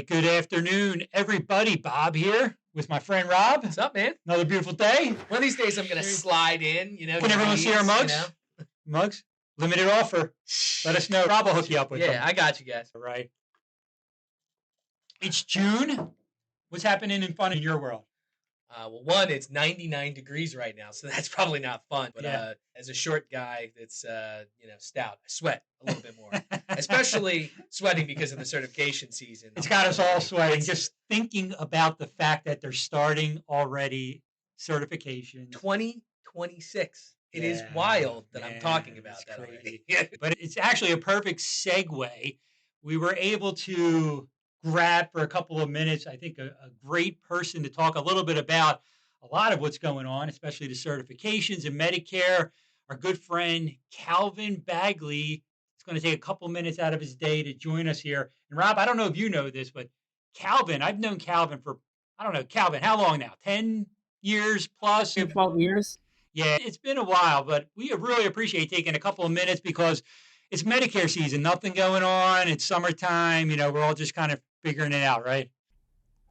Good afternoon, everybody. Bob here with my friend Rob. What's up, man? Another beautiful day. One of these days I'm going to slide in, Can everyone see our mugs? Mugs? Limited offer. Let us know. Rob will hook you up with them. Yeah, I got you guys. All right. It's June. What's happening in fun in your world? Well, one, it's 99 degrees right now, so that's probably not fun. But as a short guy that's, stout, I sweat a little bit more. Especially sweating because of the certification season. It's got us all sweating. Just thinking about the fact that they're starting already certification. 2026. It is wild that I'm talking about that already. But it's actually a perfect segue. We were able to grab for a couple of minutes, I think, a great person to talk a little bit about a lot of what's going on, especially the certifications and Medicare. Our good friend Calvin Bagley is going to take a couple minutes out of his day to join us here. And Rob, I don't know if you know this, but Calvin, I've known Calvin for, Calvin, how long now? 10 years plus? 12 years. Yeah, it's been a while, but we really appreciate taking a couple of minutes because it's Medicare season, nothing going on. It's summertime. We're all just kind of figuring it out, right?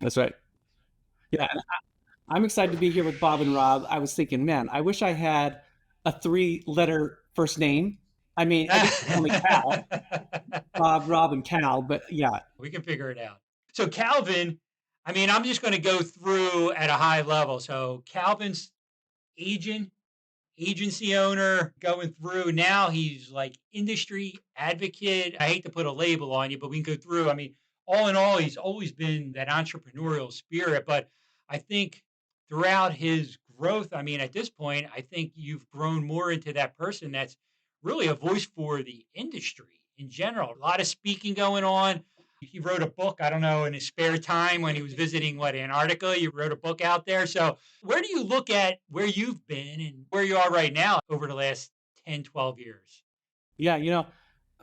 That's right. Yeah, I'm excited to be here with Bob and Rob. I was thinking, man, I wish I had a 3-letter first name. I mean, I guess only Cal. Bob, Rob, and Cal, but yeah. We can figure it out. So Calvin, I'm just going to go through at a high level. So Calvin's agency owner, going through. Now he's like industry advocate. I hate to put a label on you, but we can go through. All in all, he's always been that entrepreneurial spirit. But I think throughout his growth, at this point, I think you've grown more into that person that's really a voice for the industry in general. A lot of speaking going on. He wrote a book, I don't know, in his spare time when he was visiting, Antarctica. You wrote a book out there. So where do you look at where you've been and where you are right now over the last 10, 12 years? Yeah,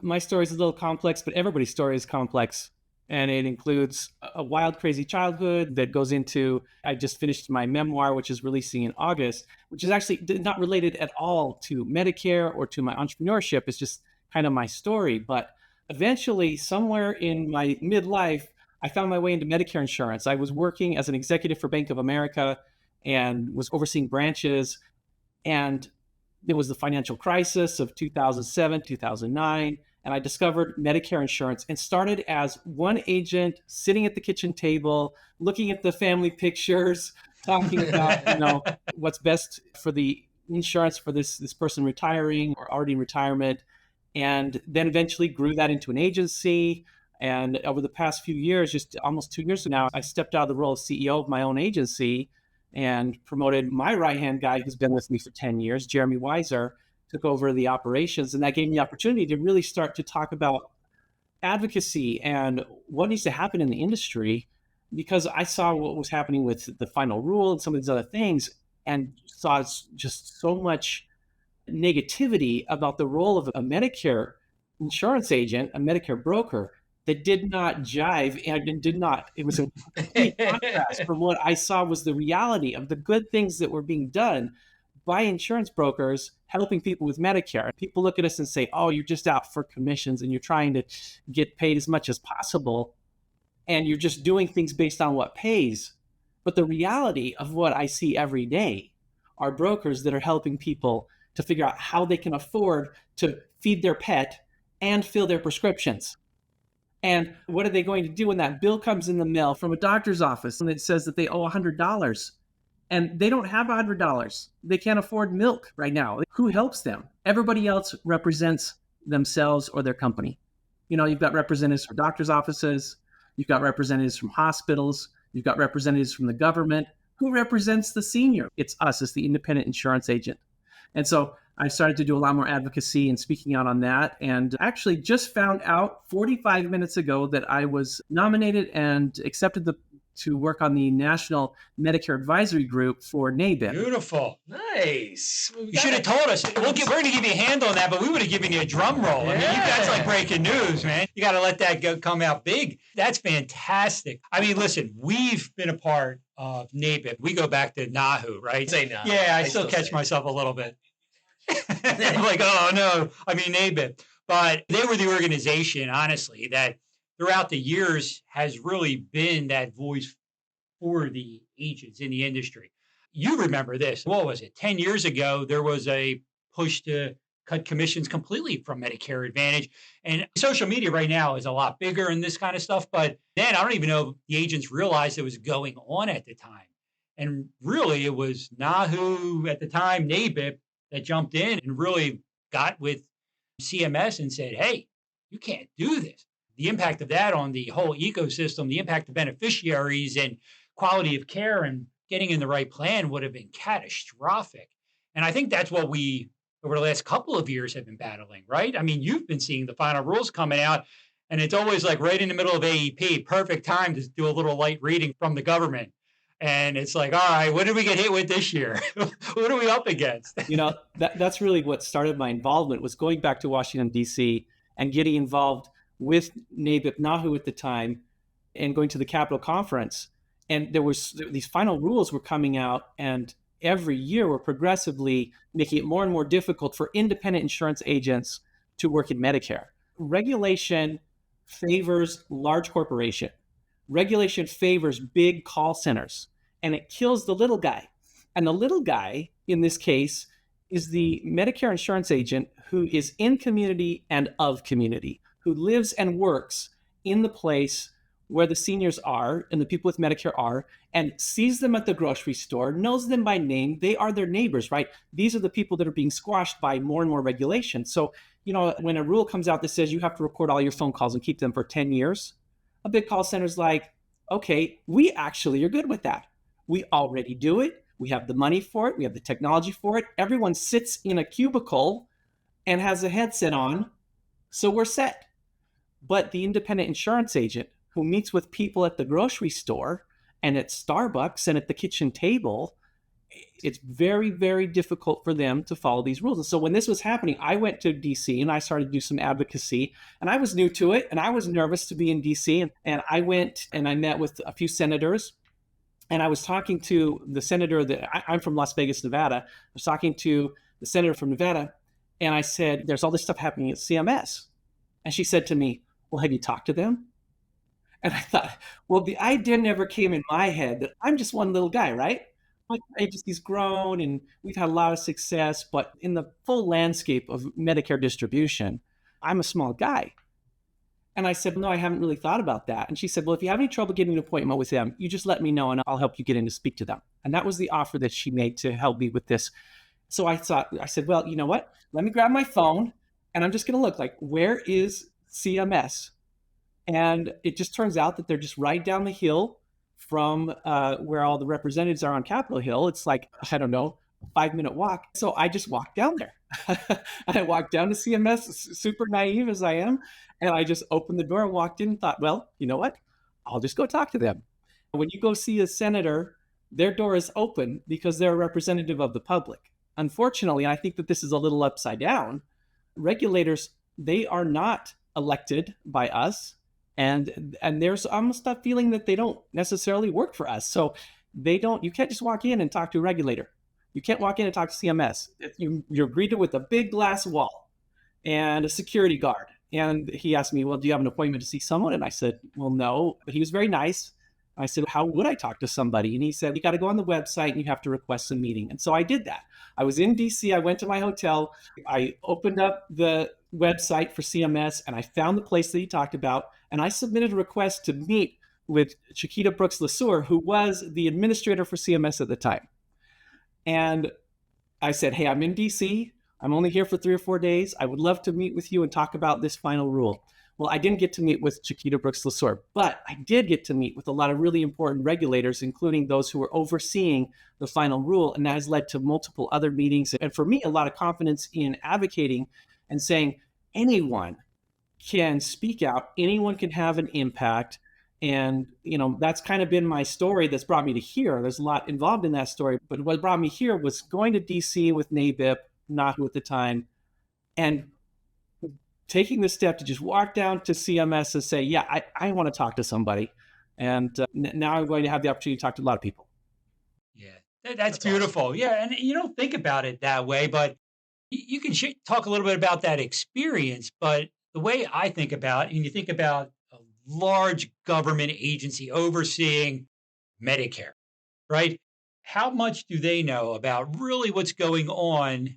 my story is a little complex, but everybody's story is complex. And it includes a wild, crazy childhood that goes into, I just finished my memoir, which is releasing in August, which is actually not related at all to Medicare or to my entrepreneurship. It's just kind of my story. But eventually, somewhere in my midlife, I found my way into Medicare insurance. I was working as an executive for Bank of America and was overseeing branches. And there was the financial crisis of 2007, 2009. And I discovered Medicare insurance and started as one agent sitting at the kitchen table, looking at the family pictures, talking about, what's best for the insurance for this person retiring or already in retirement. And then eventually grew that into an agency. And over the past few years, just almost 2 years now, I stepped out of the role of CEO of my own agency and promoted my right-hand guy who's been with me for 10 years, Jeremy Weiser, took over the operations. And that gave me the opportunity to really start to talk about advocacy and what needs to happen in the industry, because I saw what was happening with the final rule and some of these other things and saw just so much negativity about the role of a Medicare insurance agent, a Medicare broker, that did not jive and it was a complete contrast from what I saw was the reality of the good things that were being done by insurance brokers helping people with Medicare. People look at us and say, oh, you're just out for commissions and you're trying to get paid as much as possible. And you're just doing things based on what pays. But the reality of what I see every day are brokers that are helping people to figure out how they can afford to feed their pet and fill their prescriptions. And what are they going to do when that bill comes in the mail from a doctor's office and it says that they owe $100 and they don't have $100? They can't afford milk right now. Who helps them? Everybody else represents themselves or their company. You've got representatives from doctor's offices. You've got representatives from hospitals. You've got representatives from the government. Who represents the senior? It's us. It's the independent insurance agent. And so I started to do a lot more advocacy and speaking out on that, and actually just found out 45 minutes ago that I was nominated and accepted to work on the National Medicare Advisory Group for NABI. Beautiful. Nice. You should have told us. We're going to give you a hand on that, but we would have given you a drum roll. That's like breaking news, man. You got to let that come out big. That's fantastic. Listen, we've been a part of NABI. We go back to NAHU, right? Say NAHU. Yeah, I still catch myself a little bit. I'm like, oh, no, NABI. But they were the organization, honestly, that throughout the years has really been that voice for the agents in the industry. You remember this. What was it? 10 years ago, there was a push to cut commissions completely from Medicare Advantage. And social media right now is a lot bigger and this kind of stuff. But then I don't even know if the agents realized it was going on at the time. And really, it was Nahu at the time, NABI, that jumped in and really got with CMS and said, hey, you can't do this. The impact of that on the whole ecosystem, the impact of beneficiaries and quality of care and getting in the right plan would have been catastrophic. And I think that's what we, over the last couple of years, have been battling, right? I mean, you've been seeing the final rules coming out, and it's always like right in the middle of AEP, perfect time to do a little light reading from the government. And it's like, all right, what did we get hit with this year? What are we up against? That's really what started my involvement, was going back to Washington, D.C. and getting involved with NABIP Nahu at the time and going to the Capitol Conference. And there was these final rules were coming out, and every year we're progressively making it more and more difficult for independent insurance agents to work in Medicare. Regulation favors large corporation. Regulation favors big call centers, and it kills the little guy. And the little guy, in this case, is the Medicare insurance agent who is in community and of community, who lives and works in the place where the seniors are and the people with Medicare are, and sees them at the grocery store, knows them by name. They are their neighbors, right? These are the people that are being squashed by more and more regulation. So, when a rule comes out that says you have to record all your phone calls and keep them for 10 years, a big call center's like, okay, we actually are good with that. We already do it. We have the money for it. We have the technology for it. Everyone sits in a cubicle and has a headset on, so we're set. But the independent insurance agent who meets with people at the grocery store and at Starbucks and at the kitchen table, it's very, very difficult for them to follow these rules. And so when this was happening, I went to DC and I started to do some advocacy, and I was new to it and I was nervous to be in DC. And I went and I met with a few senators, and I was talking to the senator that I'm from Las Vegas, Nevada. I was talking to the senator from Nevada, and I said, there's all this stuff happening at CMS. And she said to me, well, have you talked to them? And I thought, well, the idea never came in my head that I'm just one little guy, right? My agency's grown and we've had a lot of success, but in the full landscape of Medicare distribution, I'm a small guy. And I said, no, I haven't really thought about that. And she said, well, if you have any trouble getting an appointment with them, you just let me know and I'll help you get in to speak to them. And that was the offer that she made to help me with this. So I said, well, you know what? Let me grab my phone and I'm just going to look like, where is CMS? And it just turns out that they're just right down the hill from where all the representatives are on Capitol Hill. It's like, I don't know, a 5-minute walk. So I just walked down there. I walked down to CMS, super naive as I am. And I just opened the door and walked in and thought, well, you know what? I'll just go talk to them. When you go see a senator, their door is open because they're a representative of the public. Unfortunately, I think that this is a little upside down. Regulators, they are not elected by us. And there's almost a feeling that they don't necessarily work for us. So you can't just walk in and talk to a regulator. You can't walk in and talk to CMS. You're greeted with a big glass wall and a security guard. And he asked me, well, do you have an appointment to see someone? And I said, well, no, but he was very nice. I said, how would I talk to somebody? And he said, you got to go on the website and you have to request a meeting. And so I did that. I was in DC. I went to my hotel. I opened up the website for CMS and I found the place that he talked about. And I submitted a request to meet with Chiquita Brooks LeSueur, who was the administrator for CMS at the time. And I said, hey, I'm in DC. I'm only here for 3 or 4 days. I would love to meet with you and talk about this final rule. Well, I didn't get to meet with Chiquita Brooks LeSueur, but I did get to meet with a lot of really important regulators, including those who were overseeing the final rule. And that has led to multiple other meetings. And for me, a lot of confidence in advocating and saying anyone can speak out, anyone can have an impact. And, that's kind of been my story that's brought me to here. There's a lot involved in that story. But what brought me here was going to DC with NABIP, Nahu at the time, and taking the step to just walk down to CMS and say, yeah, I want to talk to somebody. And now I'm going to have the opportunity to talk to a lot of people. Yeah, that's beautiful. Awesome. Yeah, and you don't think about it that way, but you can talk a little bit about that experience. But the way I think about it, and you think about large government agency overseeing Medicare, right? How much do they know about really what's going on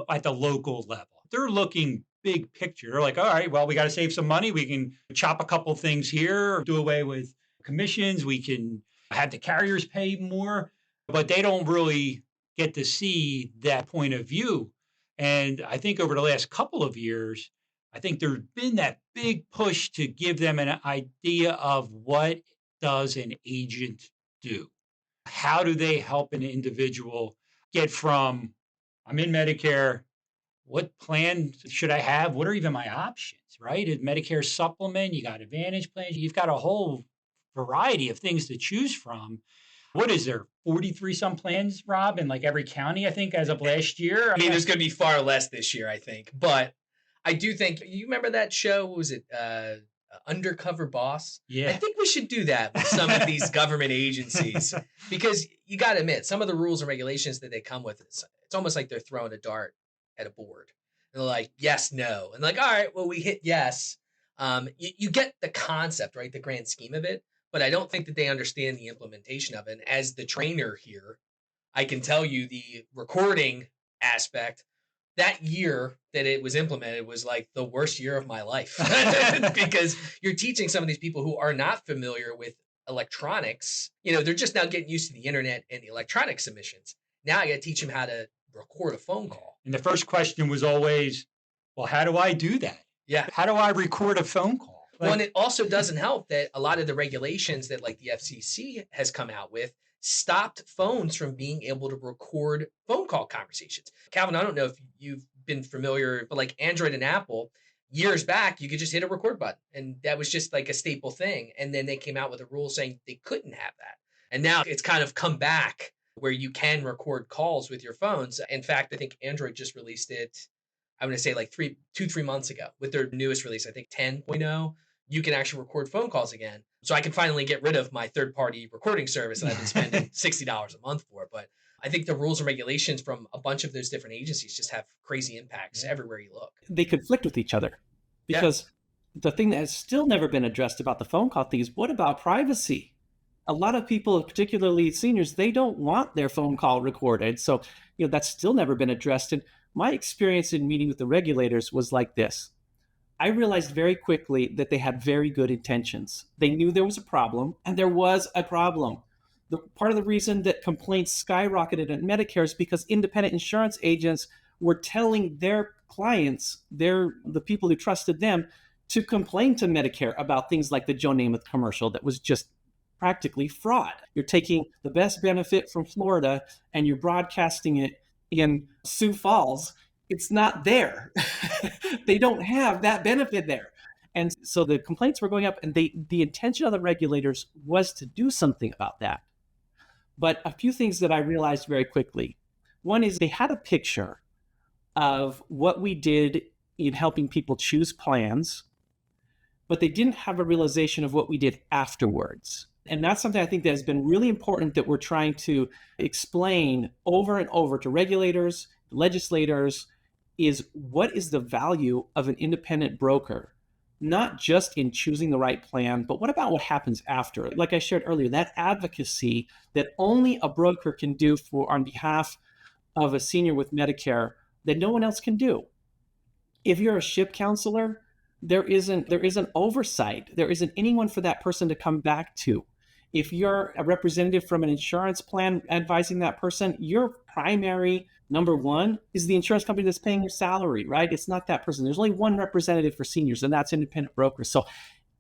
at the local level? They're looking big picture. They're like, all right, well, we got to save some money. We can chop a couple things here, or do away with commissions. We can have the carriers pay more, but they don't really get to see that point of view. And I think over the last couple of years, I think there's been that big push to give them an idea of what does an agent do? How do they help an individual get from, I'm in Medicare, what plan should I have? What are even my options, right? Is Medicare supplement? You got Advantage plans. You've got a whole variety of things to choose from. What is there? 43 some plans, Rob, in like every county, I think, as of last year. I mean, there's going to be far less this year, I think. But I do think, you remember that show? What was it? Undercover Boss? Yeah. I think we should do that with some of these government agencies, because you got to admit, some of the rules and regulations that they come with, it's almost like they're throwing a dart at a board. And they're like, yes, no. And like, all right, well, we hit yes. You get the concept, right? The grand scheme of it. But I don't think that they understand the implementation of it. And as the trainer here, I can tell you the recording aspect, that year that it was implemented was like the worst year of my life because you're teaching some of these people who are not familiar with electronics. They're just now getting used to the internet and the electronic submissions. Now I got to teach them how to record a phone call. And the first question was always, well, how do I do that? Yeah. How do I record a phone call? Well, and it also doesn't help that a lot of the regulations that like the FCC has come out with stopped phones from being able to record phone call conversations. Calvin, I don't know if you've been familiar, but like Android and Apple, years back, you could just hit a record button. And that was just like a staple thing. And then they came out with a rule saying they couldn't have that. And now it's kind of come back where you can record calls with your phones. In fact, I think Android just released it, I'm going to say like 3 months ago with their newest release, I think 10.0. You can actually record phone calls again. So I can finally get rid of my third-party recording service that I've been spending $60 a month for. But I think the rules and regulations from a bunch of those different agencies just have crazy impacts everywhere you look. They conflict with each other because the thing that has still never been addressed about the phone call thing is, what about privacy? A lot of people, particularly seniors, they don't want their phone call recorded. So, that's still never been addressed. And my experience in meeting with the regulators was like this. I realized very quickly that they had very good intentions. They knew there was a problem, and there was a problem. Part of the reason that complaints skyrocketed at Medicare is because independent insurance agents were telling their clients, the people who trusted them, to complain to Medicare about things like the Joe Namath commercial that was just practically fraud. You're taking the best benefit from Florida and you're broadcasting it in Sioux Falls. It's not there. They don't have that benefit there. And so the complaints were going up, and the intention of the regulators was to do something about that. But a few things that I realized very quickly. One is they had a picture of what we did in helping people choose plans, but they didn't have a realization of what we did afterwards. And that's something I think that has been really important that we're trying to explain over and over to regulators, legislators, is what is the value of an independent broker, not just in choosing the right plan, but what about what happens after? Like I shared earlier, that advocacy that only a broker can do on behalf of a senior with Medicare that no one else can do. If you're a SHIP counselor, there isn't oversight. There isn't anyone for that person to come back to. If you're a representative from an insurance plan advising that person, your primary number one is the insurance company that's paying your salary, right? It's not that person. There's only one representative for seniors, and that's independent brokers. So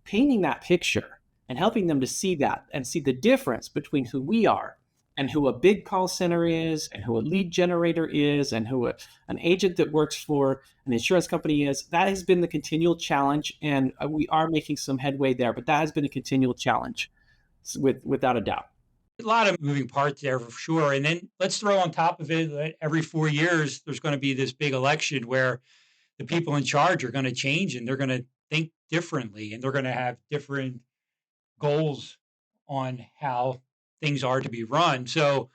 painting that picture and helping them to see that and see the difference between who we are and who a big call center is and who a lead generator is and who an agent that works for an insurance company is, that has been the continual challenge. And we are making some headway there, but that has been a continual challenge without a doubt. A lot of moving parts there for sure. And then let's throw on top of it that every 4 years, there's going to be this big election where the people in charge are going to change and they're going to think differently and they're going to have different goals on how things are to be run. So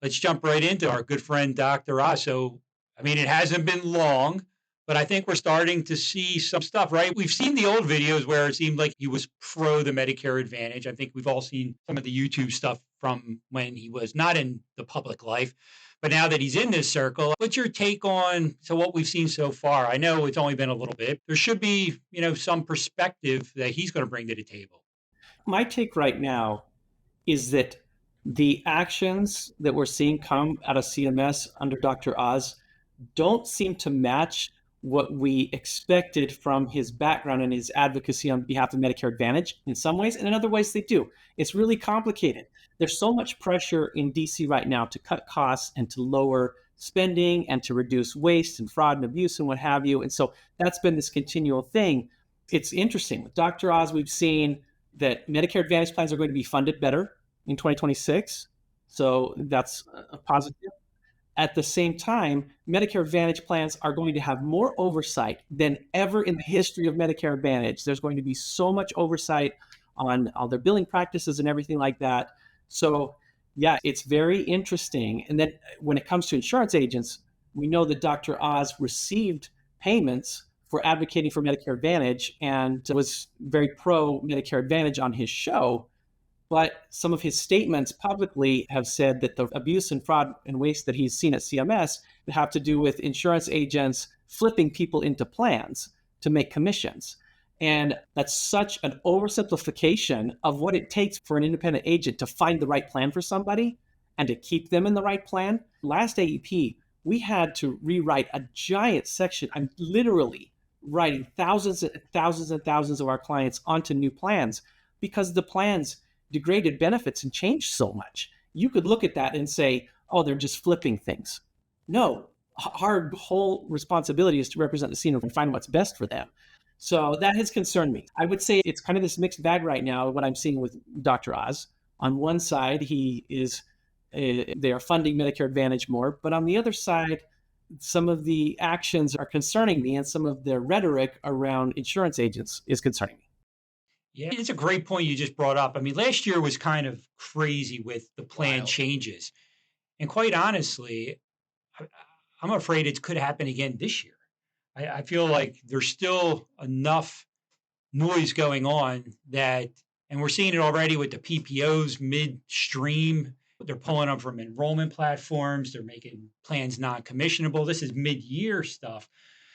let's jump right into our good friend, Dr. Oz. So, I mean, it hasn't been long, But I think we're starting to see some stuff, right? We've seen the old videos where it seemed like he was pro the Medicare Advantage. I think we've all seen some of the YouTube stuff from when he was not in the public life. But now that he's in this circle, what's your take on what we've seen so far? I know it's only been a little bit. There should be, some perspective that he's going to bring to the table. My take right now is that the actions that we're seeing come out of CMS under Dr. Oz don't seem to match what we expected from his background and his advocacy on behalf of Medicare Advantage in some ways, and in other ways they do. It's really complicated. There's so much pressure in DC right now to cut costs and to lower spending and to reduce waste and fraud and abuse and what have you. And so that's been this continual thing. It's interesting. With Dr. Oz, we've seen that Medicare Advantage plans are going to be funded better in 2026. So that's a positive. At the same time, Medicare Advantage plans are going to have more oversight than ever in the history of Medicare Advantage. There's going to be so much oversight on all their billing practices and everything like that. So yeah, it's very interesting. And then when it comes to insurance agents, we know that Dr. Oz received payments for advocating for Medicare Advantage and was very pro Medicare Advantage on his show. But some of his statements publicly have said that the abuse and fraud and waste that he's seen at CMS have to do with insurance agents flipping people into plans to make commissions. And that's such an oversimplification of what it takes for an independent agent to find the right plan for somebody and to keep them in the right plan. Last AEP, we had to rewrite a giant section. I'm literally writing thousands and thousands and thousands of our clients onto new plans because the plans degraded benefits and changed so much. You could look at that and say, oh, they're just flipping things. No, our whole responsibility is to represent the senior and find what's best for them. So that has concerned me. I would say it's kind of this mixed bag right now, what I'm seeing with Dr. Oz. On one side, they are funding Medicare Advantage more, but on the other side, some of the actions are concerning me and some of their rhetoric around insurance agents is concerning me. Yeah, it's a great point you just brought up. I mean, last year was kind of crazy with the plan changes. And quite honestly, I'm afraid it could happen again this year. I feel like there's still enough noise going on and we're seeing it already with the PPOs midstream. They're pulling them from enrollment platforms. They're making plans non-commissionable. This is mid-year stuff.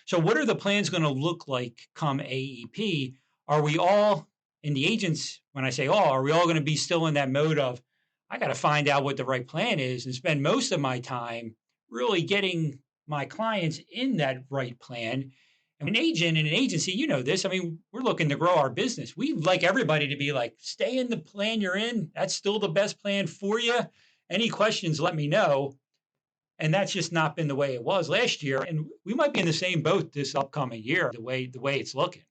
So what are the plans going to look like come AEP? Are we all, and the agents, when I say all, are we all going to be still in that mode of, I got to find out what the right plan is and spend most of my time really getting my clients in that right plan? And an agent and an agency, you know this, I mean, we're looking to grow our business. We'd like everybody to be like, stay in the plan you're in. That's still the best plan for you. Any questions, let me know. And that's just not been the way it was last year. And we might be in the same boat this upcoming year, the way it's looking.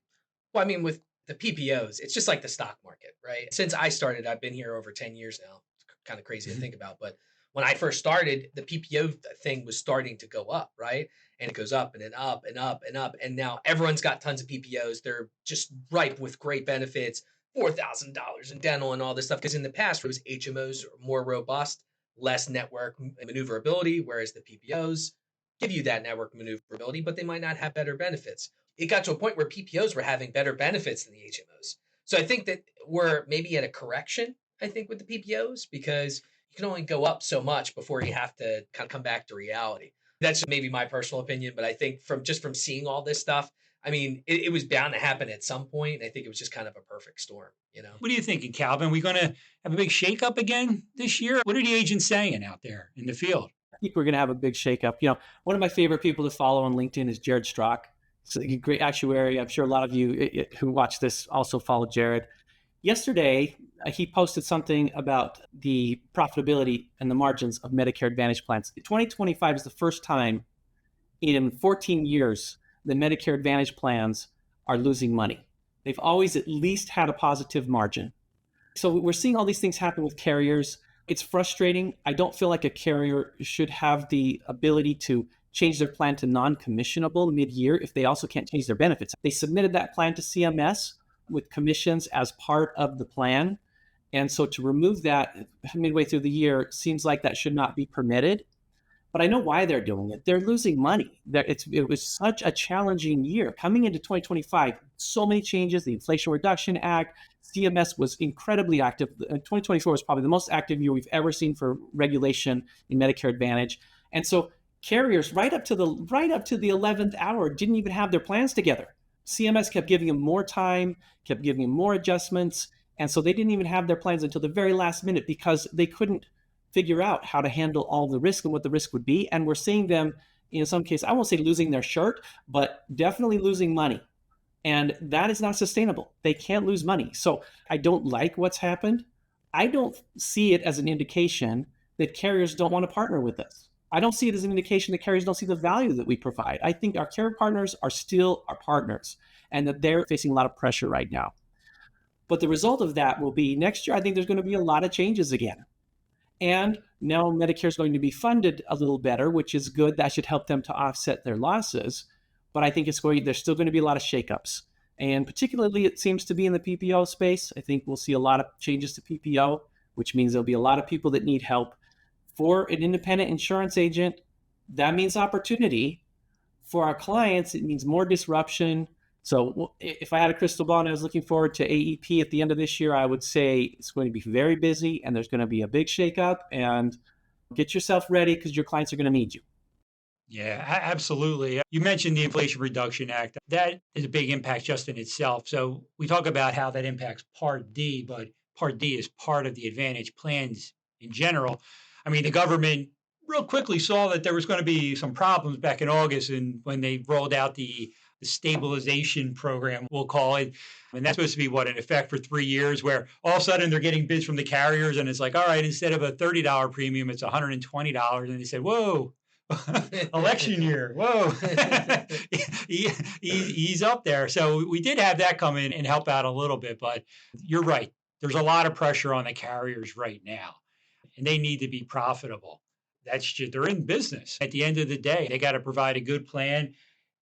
Well, I mean, with the PPOs, it's just like the stock market, right? Since I started, I've been here over 10 years now. It's kind of crazy to think about. But when I first started, the PPO thing was starting to go up, right? And it goes up and then up and up and up. And now everyone's got tons of PPOs. They're just ripe with great benefits, $4,000 in dental and all this stuff. Because in the past, it was HMOs are more robust, less network maneuverability, whereas the PPOs give you that network maneuverability, but they might not have better benefits. It got to a point where PPOs were having better benefits than the HMOs. So I think that we're maybe at a correction, I think, with the PPOs, because you can only go up so much before you have to kind of come back to reality. That's maybe my personal opinion, but I think from seeing all this stuff, I mean, it was bound to happen at some point. I think it was just kind of a perfect storm, you know? What are you thinking, Calvin? We going to have a big shakeup again this year? What are the agents saying out there in the field? I think we're going to have a big shakeup. You know, one of my favorite people to follow on LinkedIn is Jared Strock. He's a great actuary. I'm sure a lot of you who watch this also follow Jared. Yesterday, he posted something about the profitability and the margins of Medicare Advantage plans. 2025 is the first time in 14 years that Medicare Advantage plans are losing money. They've always at least had a positive margin. So we're seeing all these things happen with carriers. It's frustrating. I don't feel like a carrier should have the ability to change their plan to non-commissionable mid-year if they also can't change their benefits. They submitted that plan to CMS with commissions as part of the plan. And so to remove that midway through the year seems like that should not be permitted. but I know why they're doing it. They're losing money. It was such a challenging year. Coming into 2025, so many changes, the Inflation Reduction Act, CMS was incredibly active. 2024 was probably the most active year we've ever seen for regulation in Medicare Advantage. And so carriers right up to the 11th hour didn't even have their plans together. CMS kept giving them more time, kept giving them more adjustments. And so they didn't even have their plans until the very last minute because they couldn't figure out how to handle all the risk and what the risk would be. And we're seeing them, in some cases, I won't say losing their shirt, but definitely losing money. And that is not sustainable. They can't lose money. So I don't like what's happened. I don't see it as an indication that carriers don't want to partner with us. I don't see it as an indication that carriers don't see the value that we provide. I think our carrier partners are still our partners and that they're facing a lot of pressure right now. But the result of that will be next year, I think there's going to be a lot of changes again. And now Medicare is going to be funded a little better, which is good. That should help them to offset their losses. But I think there's still going to be a lot of shakeups. And particularly, it seems to be in the PPO space. I think we'll see a lot of changes to PPO, which means there'll be a lot of people that need help. For an independent insurance agent, that means opportunity. For our clients, it means more disruption. So if I had a crystal ball and I was looking forward to AEP at the end of this year, I would say it's going to be very busy and there's going to be a big shakeup, and get yourself ready because your clients are going to need you. Yeah, absolutely. You mentioned the Inflation Reduction Act. That is a big impact just in itself. So we talk about how that impacts Part D, but Part D is part of the Advantage plans in general. I mean, the government real quickly saw that there was going to be some problems back in August, and when they rolled out the stabilization program, we'll call it. And that's supposed to be in effect for 3 years, where all of a sudden they're getting bids from the carriers and it's like, all right, instead of a $30 premium, it's $120. And they said, whoa, election year, whoa, he's up there. So we did have that come in and help out a little bit, but you're right. There's a lot of pressure on the carriers right now, and they need to be profitable. They're in business. At the end of the day, they got to provide a good plan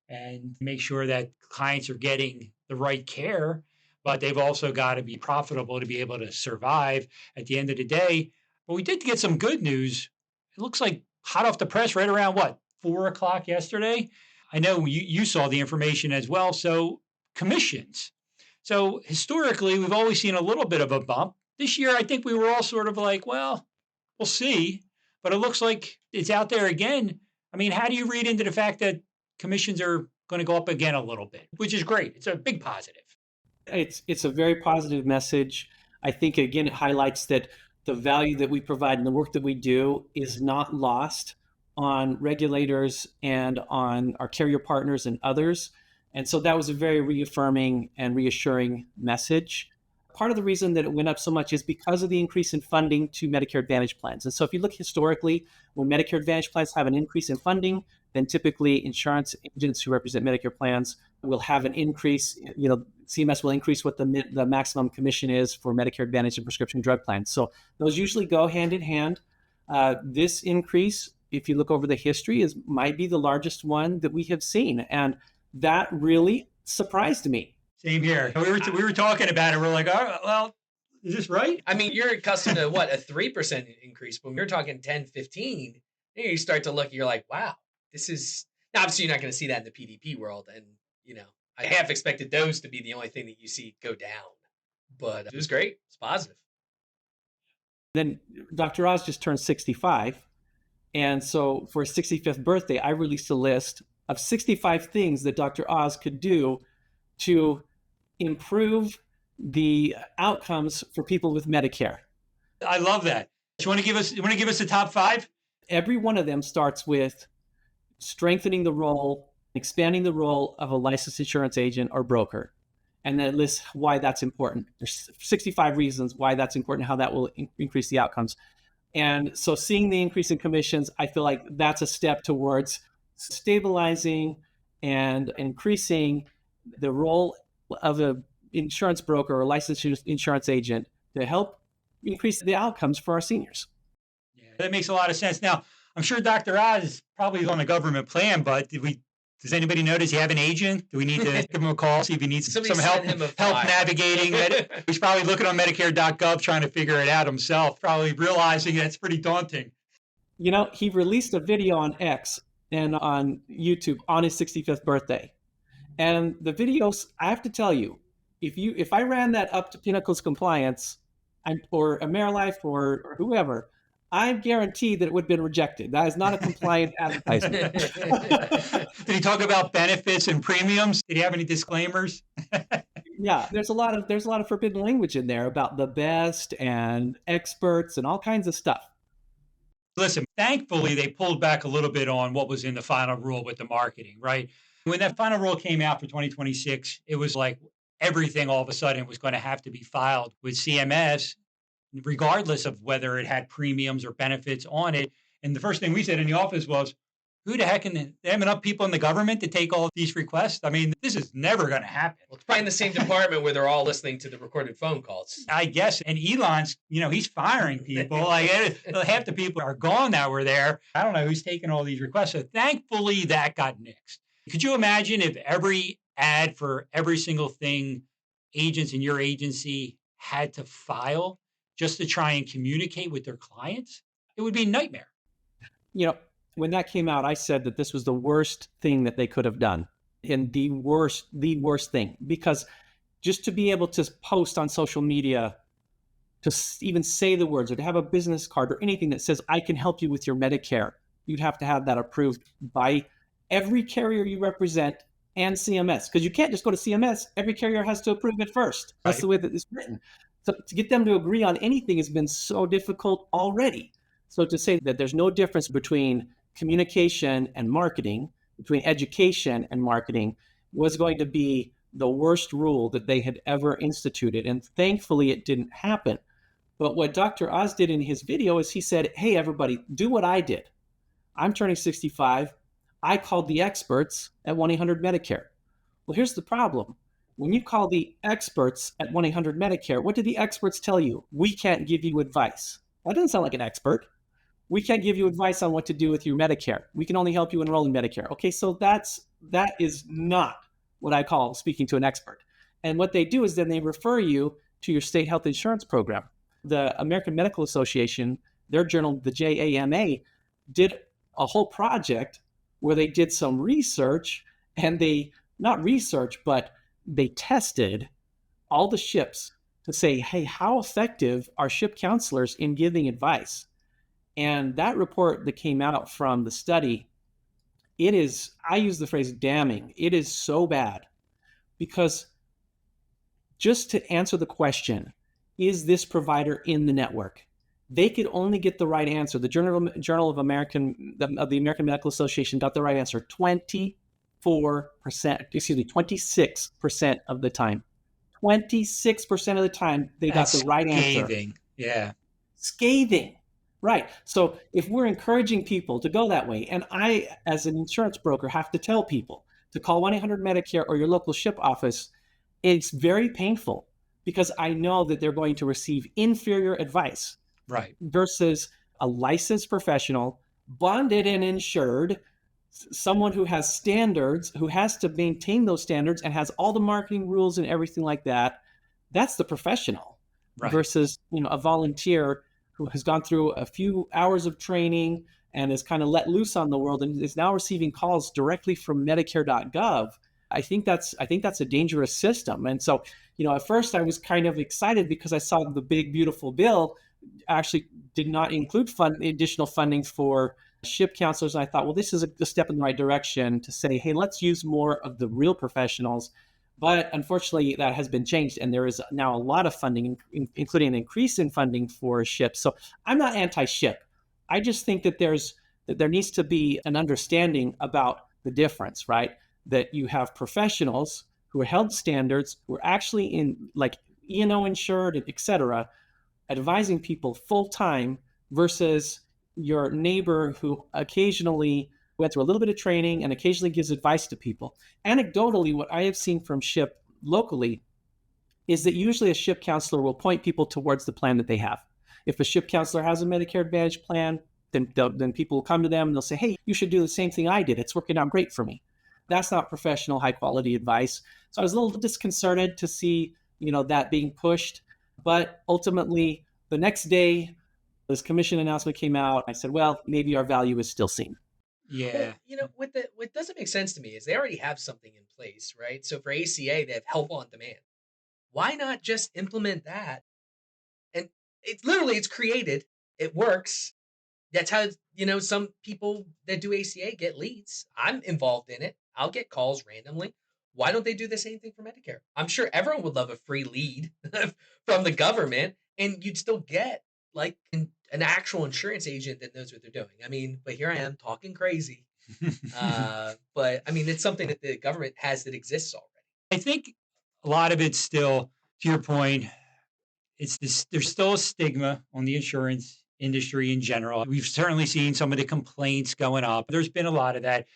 and make sure that clients are getting the right care, but they've also got to be profitable to be able to survive at the end of the day. But we did get some good news. It looks like hot off the press right around 4:00 yesterday. I know you saw the information as well. So commissions. So historically, we've always seen a little bit of a bump. This year, I think we were all sort of like, well, we'll see. But it looks like it's out there again. I mean, how do you read into the fact that commissions are going to go up again a little bit, which is great? It's a big positive. It's a very positive message. I think, again, it highlights that the value that we provide and the work that we do is not lost on regulators and on our carrier partners and others. And so that was a very reaffirming and reassuring message. Part of the reason that it went up so much is because of the increase in funding to Medicare Advantage plans. And so if you look historically, when Medicare Advantage plans have an increase in funding, then typically insurance agents who represent Medicare plans will have an increase. CMS will increase what the maximum commission is for Medicare Advantage and prescription drug plans. So those usually go hand in hand. This increase, if you look over the history, might be the largest one that we have seen. And that really surprised me. Same here. We were talking about it. We're like, oh, well, is this right? I mean, you're accustomed to a 3% increase, but when you're talking 10, 15, then you start to look, you're like, wow, this is, now obviously you're not going to see that in the PDP world. And, I half expected those to be the only thing that you see go down, but it was great. It's positive. Then Dr. Oz just turned 65. And so for his 65th birthday, I released a list of 65 things that Dr. Oz could do to improve the outcomes for people with Medicare. I love that. You want to give us the top 5? Every one of them starts with strengthening the role, expanding the role of a licensed insurance agent or broker. And then it lists why that's important. There's 65 reasons why that's important, how that will increase the outcomes. And so seeing the increase in commissions, I feel like that's a step towards stabilizing and increasing the role of an insurance broker or licensed insurance agent to help increase the outcomes for our seniors. Yeah, that makes a lot of sense. Now, I'm sure Dr. Oz is probably on a government plan, but does anybody know, does he have an agent? Do we need to give him a call, see if he needs some help navigating it? He's probably looking on Medicare.gov trying to figure it out himself, probably realizing that's pretty daunting. He released a video on X and on YouTube on his 65th birthday. And the videos, I have to tell you, if I ran that up to Pinnacle's compliance or AmeriLife or whoever, I guarantee that it would have been rejected. That is not a compliant advertisement. Did he talk about benefits and premiums? Did he have any disclaimers? Yeah, there's a lot of forbidden language in there about the best and experts and all kinds of stuff. Listen, thankfully, they pulled back a little bit on what was in the final rule with the marketing, right? When that final rule came out for 2026, it was like everything all of a sudden was going to have to be filed with CMS, regardless of whether it had premiums or benefits on it. And the first thing we said in the office was, who the heck can they have enough people in the government to take all these requests? I mean, this is never going to happen. Well, it's probably in the same department where they're all listening to the recorded phone calls. I guess. And Elon's, he's firing people. Like half the people are gone that were there. I don't know who's taking all these requests. So thankfully that got nixed. Could you imagine if every ad for every single thing agents in your agency had to file just to try and communicate with their clients? It would be a nightmare. When that came out, I said that this was the worst thing that they could have done, and the worst thing, because just to be able to post on social media, to even say the words or to have a business card or anything that says, I can help you with your Medicare, you'd have to have that approved by every carrier you represent and CMS, because you can't just go to CMS. Every carrier has to approve it first. That's the way that it's written. So to get them to agree on anything has been so difficult already. So to say that there's no difference between communication and marketing, between education and marketing, was going to be the worst rule that they had ever instituted. And thankfully it didn't happen. But what Dr. Oz did in his video is he said, hey, everybody, do what I did. I'm turning 65. I called the experts at 1-800-Medicare. Well, here's the problem. When you call the experts at 1-800-Medicare, what do the experts tell you? We can't give you advice. That doesn't sound like an expert. We can't give you advice on what to do with your Medicare. We can only help you enroll in Medicare. Okay, so that is not what I call speaking to an expert. And what they do is then they refer you to your state health insurance program. The American Medical Association, their journal, the JAMA, did a whole project where they did some research, and not research, but they tested all the SHIPs to say, hey, how effective are SHIP counselors in giving advice? And that report that came out from the study, it is, I use the phrase damning. It is so bad, because just to answer the question, is this provider in the network? They could only get the right answer. The Journal of the American Medical Association got the right answer 26% of the time. 26% of the time they got the right answer. Scathing. Yeah. Scathing. Right. So if we're encouraging people to go that way, and I, as an insurance broker, have to tell people to call 1-800-Medicare or your local SHIP office, it's very painful, because I know that they're going to receive inferior advice. Right. Versus a licensed professional, bonded and insured, someone who has standards, who has to maintain those standards and has all the marketing rules and everything like that. That's the professional. Right. Versus, a volunteer who has gone through a few hours of training and is kind of let loose on the world and is now receiving calls directly from Medicare.gov. I think that's a dangerous system. And so, at first I was kind of excited because I saw the big, beautiful bill actually did not include additional funding for SHIP counselors. And I thought, well, this is a step in the right direction to say, hey, let's use more of the real professionals. But unfortunately, that has been changed, and there is now a lot of funding, including an increase in funding for SHIP. So I'm not anti-SHIP. I just think that there needs to be an understanding about the difference, right? That you have professionals who are held standards, who are actually in like E&O insured, et cetera, advising people full time, versus your neighbor who occasionally went through a little bit of training and occasionally gives advice to people. Anecdotally, what I have seen from SHIP locally is that usually a SHIP counselor will point people towards the plan that they have. If a SHIP counselor has a Medicare Advantage plan, then people will come to them and they'll say, hey, you should do the same thing I did. It's working out great for me. That's not professional, high quality advice. So I was a little disconcerted to see, that being pushed. But ultimately, the next day, This commission announcement came out. I said, well, maybe our value is still seen. Yeah. Well, what doesn't make sense to me is they already have something in place, right? So for ACA, they have help on demand. Why not just implement that? And it's created, it works. That's how, some people that do ACA get leads. I'm involved in it. I'll get calls randomly. Why don't they do the same thing for Medicare? I'm sure everyone would love a free lead from the government, and you'd still get like an actual insurance agent that knows what they're doing. I mean, but here I am talking crazy. But I mean, it's something that the government has that exists already. I think a lot of it's still, to your point, it's this. There's still a stigma on the insurance industry in general. We've certainly seen some of the complaints going up. There's been a lot of that.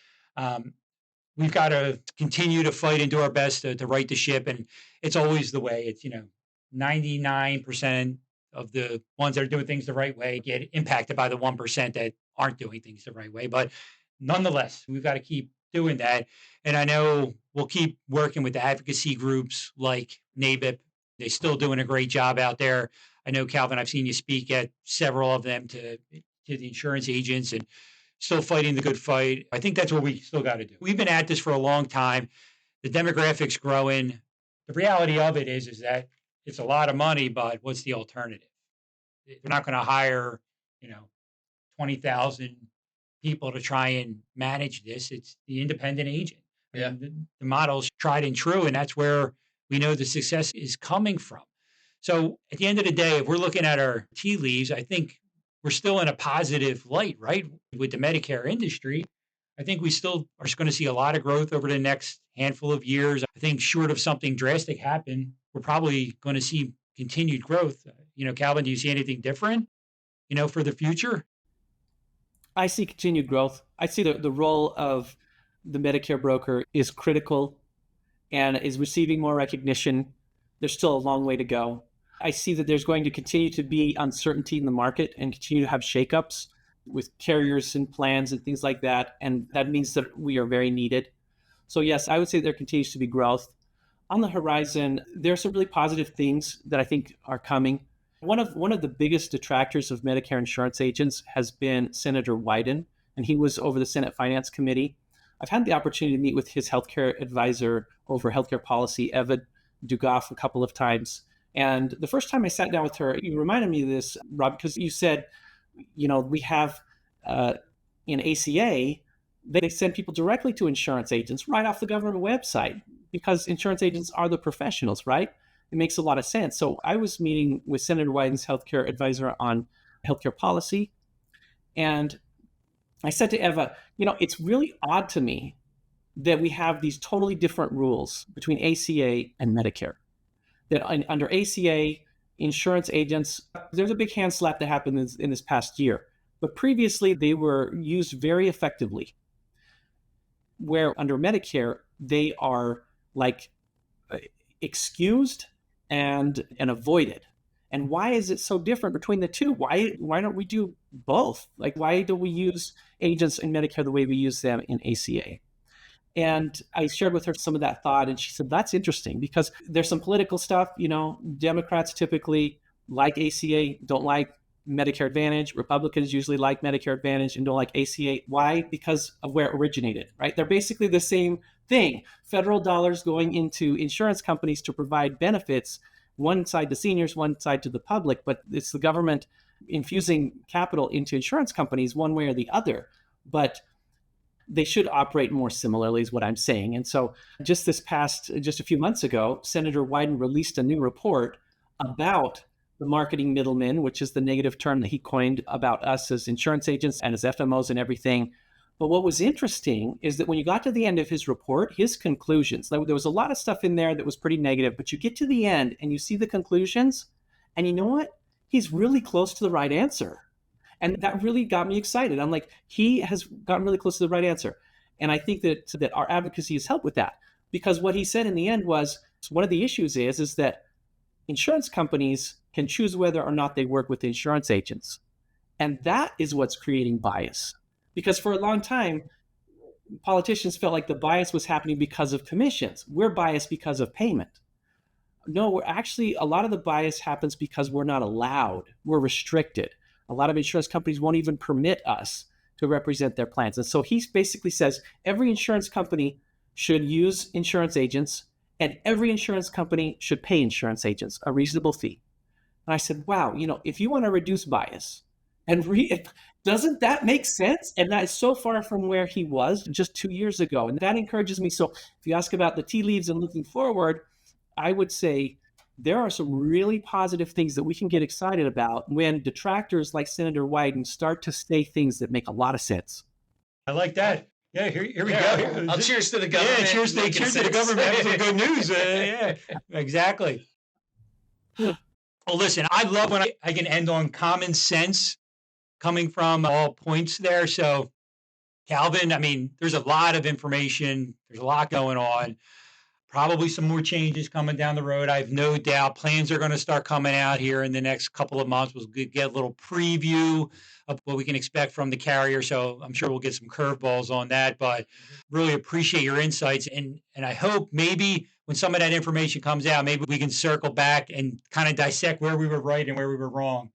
We've got to continue to fight and do our best to right the ship, and it's always the way. It's 99% of the ones that are doing things the right way get impacted by the 1% that aren't doing things the right way. But nonetheless, we've got to keep doing that. And I know we'll keep working with the advocacy groups like NABI. They're still doing a great job out there. I know, Calvin, I've seen you speak at several of them to the insurance agents and still fighting the good fight. I think that's what we still got to do. We've been at this for a long time. The demographics growing. The reality of it is that it's a lot of money, but what's the alternative? They're not going to hire, 20,000 people to try and manage this. It's the independent agent. Yeah. The model's tried and true, and that's where we know the success is coming from. So at the end of the day, if we're looking at our tea leaves, I think we're still in a positive light, right? With the Medicare industry, I think we still are going to see a lot of growth over the next handful of years. I think short of something drastic happen, we're probably going to see continued growth. Calvin, do you see anything different, for the future? I see continued growth. I see the role of the Medicare broker is critical and is receiving more recognition. There's still a long way to go. I see that there's going to continue to be uncertainty in the market and continue to have shakeups with carriers and plans and things like that. And that means that we are very needed. So yes, I would say there continues to be growth. On the horizon, there are some really positive things that I think are coming. One of the biggest detractors of Medicare insurance agents has been Senator Wyden, and he was over the Senate Finance Committee. I've had the opportunity to meet with his healthcare advisor over healthcare policy, Eva Dugoff, a couple of times. And the first time I sat down with her, you reminded me of this, Rob, because you said, we have in ACA, they send people directly to insurance agents right off the government website because insurance agents are the professionals, right? It makes a lot of sense. So I was meeting with Senator Wyden's healthcare advisor on healthcare policy. And I said to Eva, it's really odd to me that we have these totally different rules between ACA and Medicare. That under ACA, insurance agents, there's a big hand slap that happened in this past year. But previously, they were used very effectively. Where under Medicare, they are like excused and avoided. And why is it so different between the two? Why don't we do both? Like, why do we use agents in Medicare the way we use them in ACA? And I shared with her some of that thought, and she said, that's interesting because there's some political stuff. Democrats typically like ACA, don't like Medicare Advantage. Republicans usually like Medicare Advantage and don't like ACA. Why? Because of where it originated, right? They're basically the same thing. Federal dollars going into insurance companies to provide benefits, one side to seniors, one side to the public, but it's the government infusing capital into insurance companies one way or the other. But they should operate more similarly is what I'm saying. And so just a few months ago, Senator Wyden released a new report about the marketing middlemen, which is the negative term that he coined about us as insurance agents and as FMOs and everything. But what was interesting is that when you got to the end of his report, his conclusions, there was a lot of stuff in there that was pretty negative, but you get to the end and you see the conclusions, and you know what? He's really close to the right answer. And that really got me excited. I'm like, he has gotten really close to the right answer. And I think that our advocacy has helped with that, because what he said in the end was one of the issues is that insurance companies can choose whether or not they work with insurance agents. And that is what's creating bias. Because for a long time, politicians felt like the bias was happening because of commissions. We're biased because of payment. No, a lot of the bias happens because we're not allowed. We're restricted. A lot of insurance companies won't even permit us to represent their plans. And so he basically says every insurance company should use insurance agents, and every insurance company should pay insurance agents a reasonable fee. And I said, wow, if you want to reduce bias and doesn't that make sense? And that is so far from where he was just 2 years ago. And that encourages me. So if you ask about the tea leaves and looking forward, I would say there are some really positive things that we can get excited about when detractors like Senator Wyden start to say things that make a lot of I like that. Yeah, here we go. I'll cheers to the government. Yeah, cheers to the government. Have some good news. Yeah, exactly. Well, listen, I love when I can end on common sense coming from all points there. So, Calvin, I mean, there's a lot of information. There's a lot going on. Probably some more changes coming down the road. I have no doubt plans are going to start coming out here in the next couple of months. We'll get a little preview of what we can expect from the carrier. So I'm sure we'll get some curveballs on that, but really appreciate your insights. And I hope maybe when some of that information comes out, maybe we can circle back and kind of dissect where we were right and where we were wrong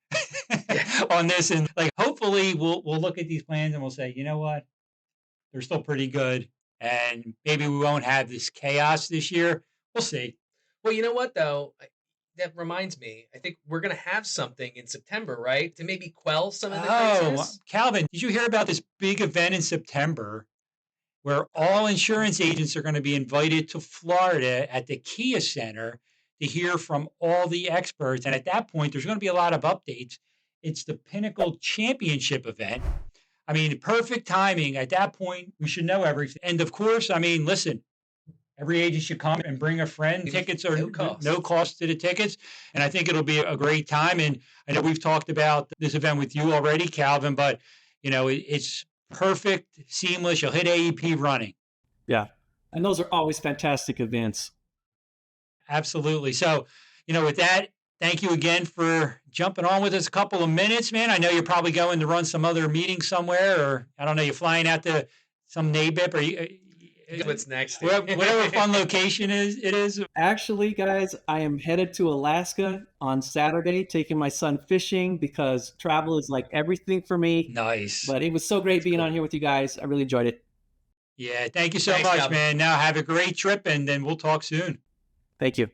on this. And like, hopefully we'll look at these plans and we'll say, you know what, they're still pretty good. And maybe we won't have this chaos this year. We'll see. Well, you know what, though? That reminds me. I think we're going to have something in September, right? To maybe quell some of the craziness. Calvin, did you hear about this big event in September where all insurance agents are going to be invited to Florida at the Kia Center to hear from all the experts? And at that point, there's going to be a lot of updates. It's the Pinnacle Championship event. I mean, perfect timing. At that point, we should know everything. And of course, I mean, listen, every agent should come and bring a friend. Tickets are no cost to the tickets. And I think it'll be a great time. And I know we've talked about this event with you already, Calvin, but, it's perfect, seamless. You'll hit AEP running. Yeah. And those are always fantastic events. Absolutely. So, with that, thank you again for jumping on with us a couple of minutes, man. I know you're probably going to run some other meeting somewhere, or I don't know, you're flying out to some NABIP, or what's next? Whatever fun location it is. Actually, guys, I am headed to Alaska on Saturday, taking my son fishing because travel is like everything for me. Nice. But it was so great being on here with you guys. I really enjoyed it. Yeah, thank you so much, Calvin. Man. Now have a great trip, and then we'll talk soon. Thank you.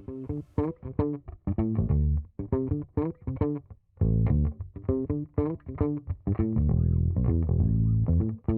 Thank you.